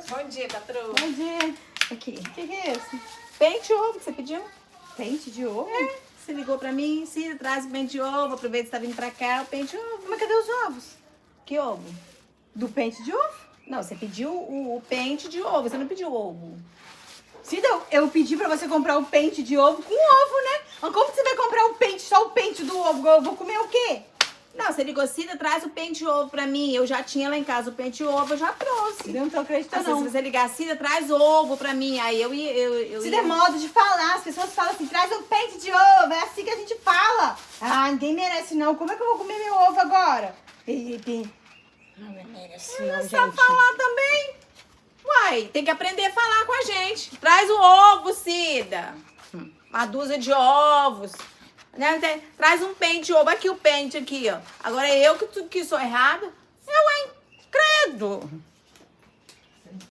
Bom dia, patroa. Bom dia. Aqui. O que é esse? Pente de ovo que você pediu? Pente de ovo? Você ligou pra mim, Cida, traz o pente de ovo, aproveita que você tá vindo pra cá, o pente de ovo. Mas cadê os ovos? Que ovo? Do pente de ovo? Não, você pediu o pente de ovo, você não pediu ovo. Cida, eu pedi pra você comprar um pente de ovo com ovo, né? Mas como você vai comprar um pente, só o pente do ovo? Eu vou comer o quê? Não, você ligou, Cida, traz o pente de ovo pra mim. Eu já tinha lá em casa o pente de ovo, eu já trouxe. Cida, eu não tô acreditando, Se não. você ligar, Cida, traz ovo pra mim. Aí eu Cida, é modo de falar. As pessoas falam assim, traz um pente de ovo. É assim que a gente fala. Ah, ninguém merece, não. Como é que eu vou comer meu ovo agora? Não merece, não, Você sabe gente. falar também? Uai, tem que aprender a falar com a gente. Traz o ovo, Cida. Uma dúzia de ovos. Né? Traz um pente de ovo. Aqui o pente aqui, ó. Agora eu que sou errada. Eu, hein? Credo.